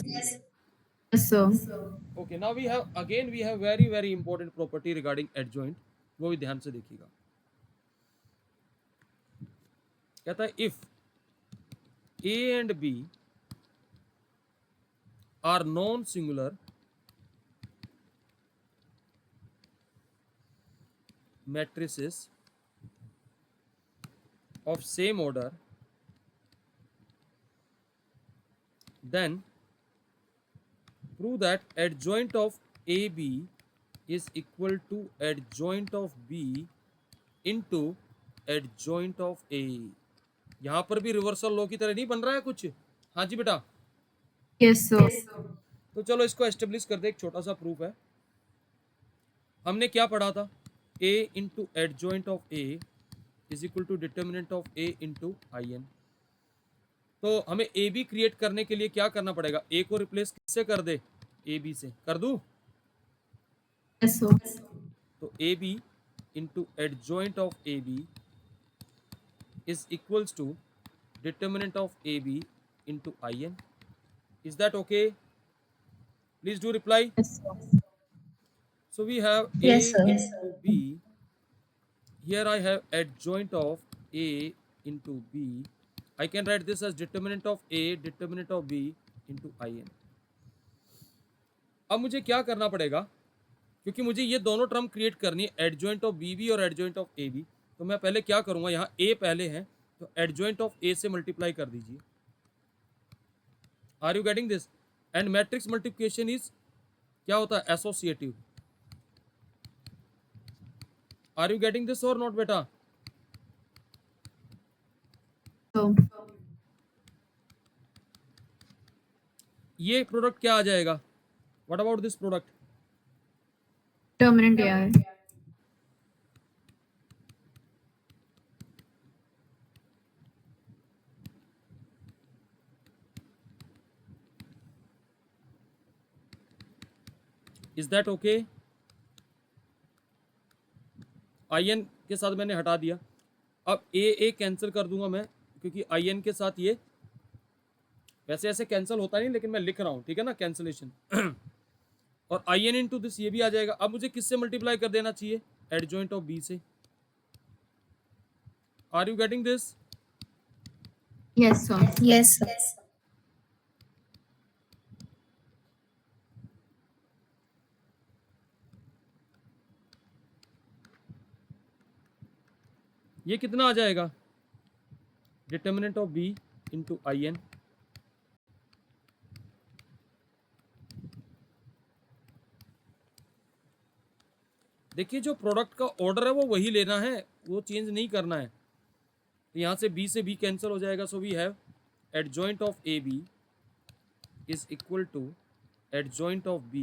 Yes, sir. Okay, now we have very important property regarding adjoint. वो भी ध्यान से देखिएगा. कहता है if A and B are non-singular matrices of same order, then prove that adjoint of AB is equal to adjoint of B into adjoint of A. यहां पर भी रिवर्सल लॉ की तरह नहीं बन रहा है कुछ? हाँ जी बेटा. Yes, sir. तो चलो इसको एस्टेब्लिश कर दे. एक छोटा सा प्रूफ है. हमने क्या पढ़ा था? A into adjoint of A is equal to determinant of A into IN. तो हमें ए बी क्रिएट करने के लिए क्या करना पड़ेगा? ए को रिप्लेस किससे कर दे? ए बी से. कर दूं? Yes, sir. तो A B into adjoint of A B is equals to determinant of A B into IN. Is that okay? Please do reply. Yes, sir. So we have A Yes, sir. into B. Here I have adjoint of A into B. I can write this as determinant of A, determinant of B into IN. अब मुझे क्या करना पड़ेगा? क्योंकि मुझे ये दोनों term create करनी है, एडजॉइंट ऑफ BB और एडजॉइंट ऑफ AB. तो मैं पहले क्या करूंगा? यहाँ A पहले है तो एडजॉइंट ऑफ A से मल्टीप्लाई कर दीजिए. Are you getting this? And matrix multiplication is क्या होता है? Associative. Are you getting this or not, बेटा? So, ये प्रोडक्ट क्या आ जाएगा? What about this product? determinant AI. Is that okay? IN के साथ मैंने हटा दिया. अब A कैंसिल कर दूंगा मैं, क्योंकि IN के साथ ये वैसे ऐसे कैंसिल होता नहीं, लेकिन मैं लिख रहा हूं, ठीक है ना, कैंसिलेशन. और IN इंटू दिस ये भी आ जाएगा. अब मुझे किससे मल्टीप्लाई कर देना चाहिए? एडजॉइंट ऑफ B से. Are you getting this? Yes, sir. Yes, sir. ये कितना आ जाएगा? Determinant of B into IN. देखिए जो प्रोडक्ट का ऑर्डर है वो वही लेना है, वो चेंज नहीं करना है. तो यहाँ से B से B कैंसिल हो जाएगा. So we have adjoint of AB is equal to adjoint of B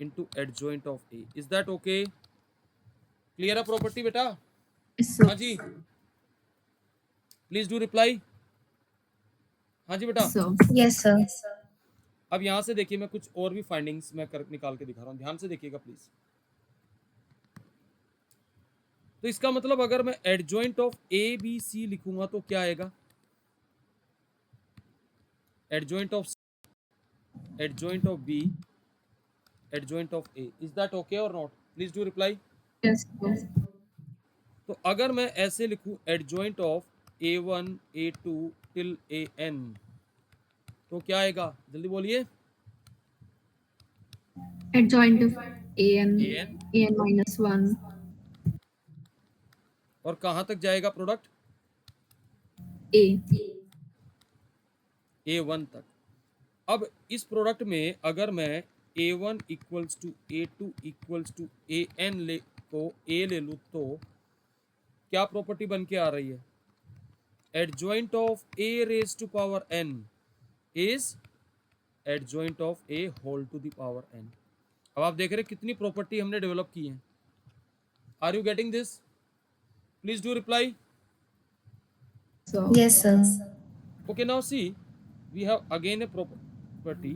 into adjoint of A. Is that okay? Clear है प्रॉपर्टी बेटा? Yes, sir. हाँ जी, प्लीज डू रिप्लाई. हाँ जी बेटा. Yes, sir. Yes, sir. अब यहाँ से देखिए, मैं कुछ और भी फाइंडिंग्स मैं निकाल के दिखा रहा हूँ, ध्यान से देखिएगा प्लीज. तो इसका मतलब अगर मैं एडजॉइंट ऑफ ABC लिखूंगा तो क्या आएगा? Adjoint of B, adjoint of A. Is that okay और not? Please do reply. Yes, sir. तो अगर मैं ऐसे लिखूं adjoint of A1 A2 till AN, तो क्या आएगा? जल्दी बोलिए. Adjoint of AN minus 1. और कहां तक जाएगा प्रोडक्ट? A. A1 तक. अब इस प्रोडक्ट में अगर मैं A1 equals to A2 equals to AN को A ले लूँ तो क्या प्रॉपर्टी बन के आ रही है? Adjoint of A raise to power N is adjoint of A whole to the power N. अब आप देख रहे हैं कितनी प्रॉपर्टी हमने डेवलप की है. Are you getting this? Please do reply. So, Yes, sir. Okay, now see, we have again a property.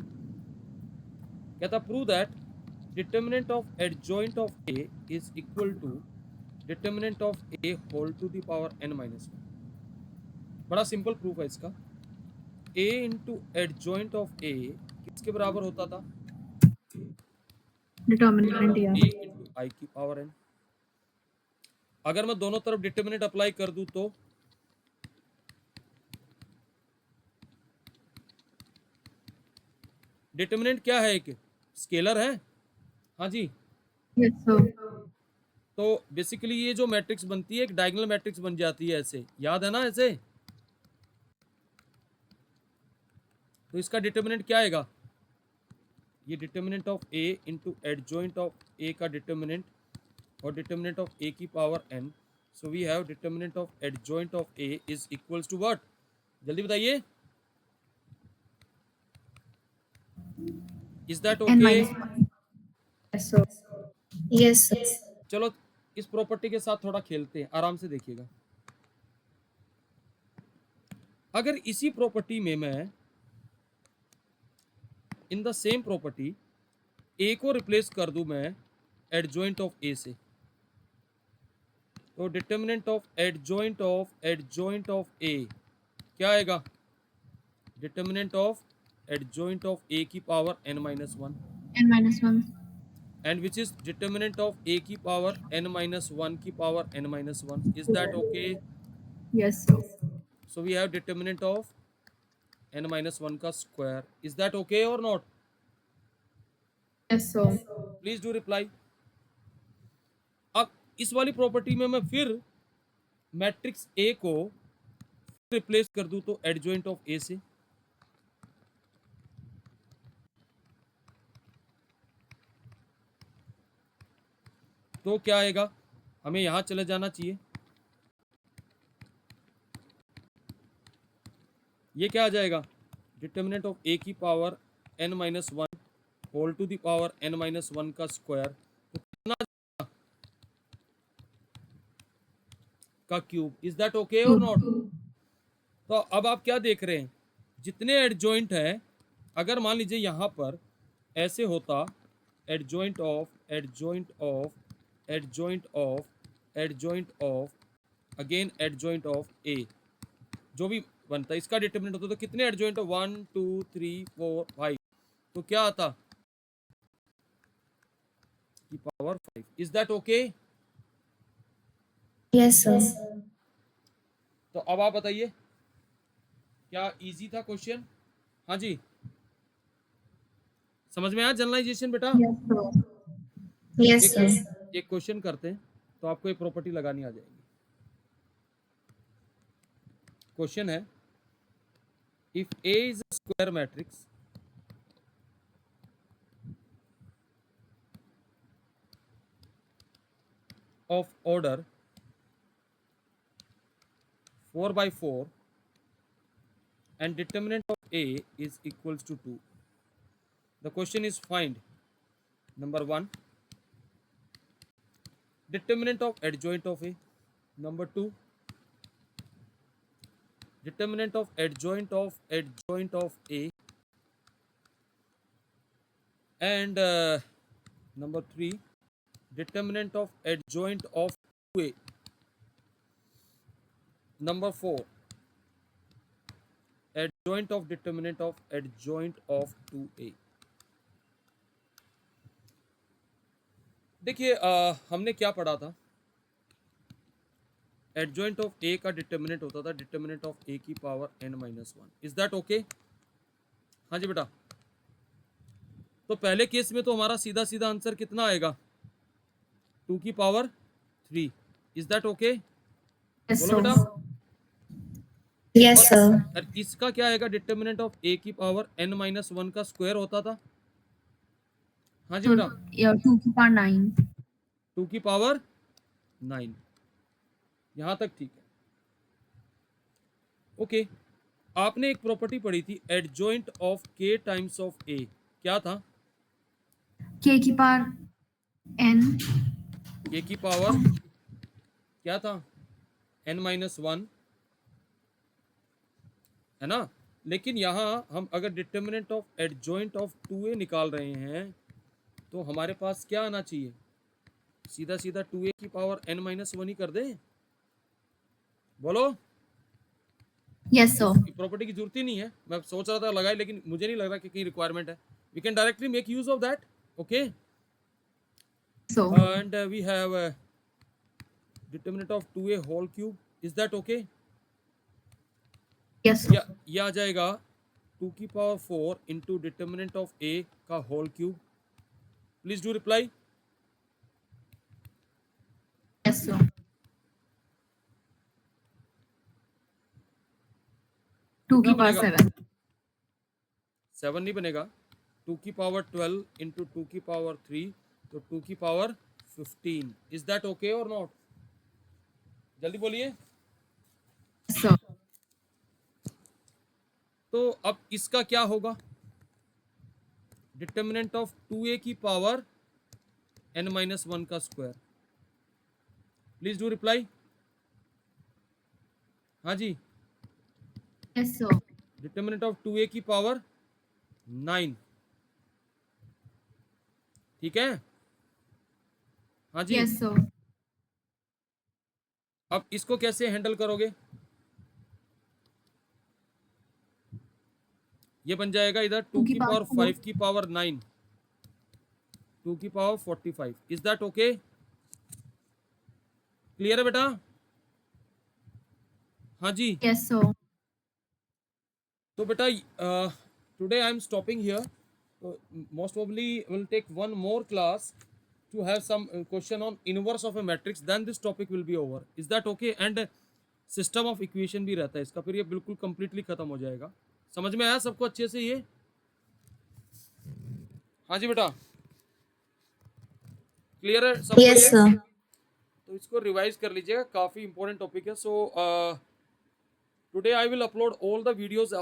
कहता prove that determinant of adjoint of A is equal to determinant of A whole to the power n minus 1. बड़ा simple proof है इसका. A into adjoint of A किसके बराबर होता था? Determinant, yeah. a into I की power n। अगर मैं दोनों तरफ डिटर्मिनेंट अप्लाई कर दूं तो डिटर्मिनेंट क्या है, एक स्केलर है। हाँ जी, Yes, sir. तो बेसिकली ये जो मैट्रिक्स बनती है एक डायगोनल मैट्रिक्स बन जाती है ऐसे, याद है ना ऐसे। तो इसका डिटर्मिनेंट क्या आएगा, ये determinant of A into adjoint of A का डिटर्मिनेंट और डिटर्मिनेंट ऑफ ए की power n। So we have determinant of adjoint of A is equals to what, जल्दी बताइए, is that N okay? minus 1. Yes, sir. Yes, sir. चलो इस property के साथ थोड़ा खेलते हैं, आराम से देखिएगा। अगर इसी प्रॉपर्टी में मैं इन द सेम प्रॉपर्टी ए को रिप्लेस कर दूं मैं एडजॉइंट ऑफ ए से, तो determinant of adjoint of A क्या आएगा, determinant of adjoint of A की power n minus 1 N minus 1. And which is determinant of A की पावर n माइनस 1 की power n minus 1। Is that okay? Yes, sir. So we have determinant of n minus 1 का square. Is that okay और not? Yes, sir. Please do reply. अब इस वाली property में मैं फिर मैट्रिक्स ए को रिप्लेस कर दूं तो एडजॉइंट ऑफ ए से, तो क्या आएगा, हमें यहां चले जाना चाहिए, ये क्या आ जाएगा, डिटर्मिनेंट ऑफ ए की power n minus 1 whole to the power n minus 1 का स्क्वायर, तो कितना का क्यूब। इज दैट ओके और नॉट? तो अब आप क्या देख रहे हैं, जितने एडजॉइंट है, अगर मान लीजिए यहाँ पर ऐसे होता adjoint of adjoint of adjoint of adjoint of again adjoint of A, जो भी बनता है इसका डिटर्मिनेंट होता, तो कितने एडजॉइंट हो, 1 2 3 4 5, तो क्या आता की power 5। Is that okay? Yes, sir. तो अब आप बताइए, क्या इजी था क्वेश्चन? हाँ जी, समझ में आया जनरलाइजेशन बेटा? Yes, sir. Yes, एक sir. एक क्वेश्चन करते हैं तो आपको एक प्रॉपर्टी लगानी आ जाएगी। क्वेश्चन है, if A is a square matrix of order 4 by 4 and determinant of A is equals to 2. The question is find number 1 determinant of adjoint of A, number 2 determinant of adjoint of A, and number 3 determinant of adjoint of 2A, number 4 adjoint of determinant of adjoint of 2A। देखिए हमने क्या पढ़ा था, adjoint of A का determinant होता था determinant of A की power n minus 1। Is that okay? हाँ जी बेटा, तो पहले केस में तो हमारा सीधा सीधा आंसर कितना आएगा, 2 की power 3। Is that okay? Yes, बोलो sir. बेटा। Yes, sir. और इसका क्या आएगा, डिटर्मिनेंट ऑफ ए की पावर n माइनस 1 का स्क्वायर होता था। हाँ जी So, बेटा, yeah, 2 की पावर 9. 2 की पावर 9, यहां तक ठीक है। ओके, आपने एक प्रॉपर्टी पढ़ी थी adjoint of k times of A, क्या था, K की पावर N. ए की पावर क्या था, n माइनस 1 है ना। लेकिन यहाँ हम अगर determinant of adjoint of 2a निकाल रहे हैं तो हमारे पास क्या आना चाहिए, सीधा सीधा 2a की पावर n माइनस 1 ही कर दें। बोलो, Yes, sir. प्रॉपर्टी की जरूरत ही नहीं है, मैं सोच रहा था लगाए, लेकिन मुझे नहीं लग रहा कि कहीं रिक्वायरमेंट है। We can directly make use of that. Okay, So, and we have determinant of 2a whole cube. Is that okay? yes, sir. या ये आ जाएगा 2 की power 4 into determinant of a का whole cube. Please do reply. Yes, sir. 2 की क्या power बनेगा? 7. 7 नहीं बनेगा. 2 की पावर 12 इंटू 2 की पावर 3, तो 2 की पावर 15. इज दैट ओके और नॉट? जल्दी बोलिए. Yes, sir. तो अब इसका क्या होगा? डिटर्मिनेंट ऑफ 2a की पावर n-1 का स्क्वायर. प्लीज डू रिप्लाई. हाँ जी. Yes, sir. Determinant of 2a की पावर 9. ठीक है. हाँ जी. Yes, sir. अब इसको कैसे हैंडल करोगे? ये बन जाएगा इधर 2 की पावर 5 की पावर 9, 2 की power 45. Is that okay? Clear है बेटा? हाँ जी. Yes, sir. तो बेटा today I am stopping here. Most probably will take one more class to have some question on inverse of a matrix, then this topic will be over. Is that okay? And system of equation भी रहता है इसका, फिर ये बिल्कुल completely खत्म हो जाएगा. समझ में आया सबको अच्छे से ये? हाँ जी बेटा, क्लियर है सबको? Yes, ये sir. तो इसको रिवाइज कर लीजिएगा, काफी इंपॉर्टेंट टॉपिक है. So today I will upload all the videos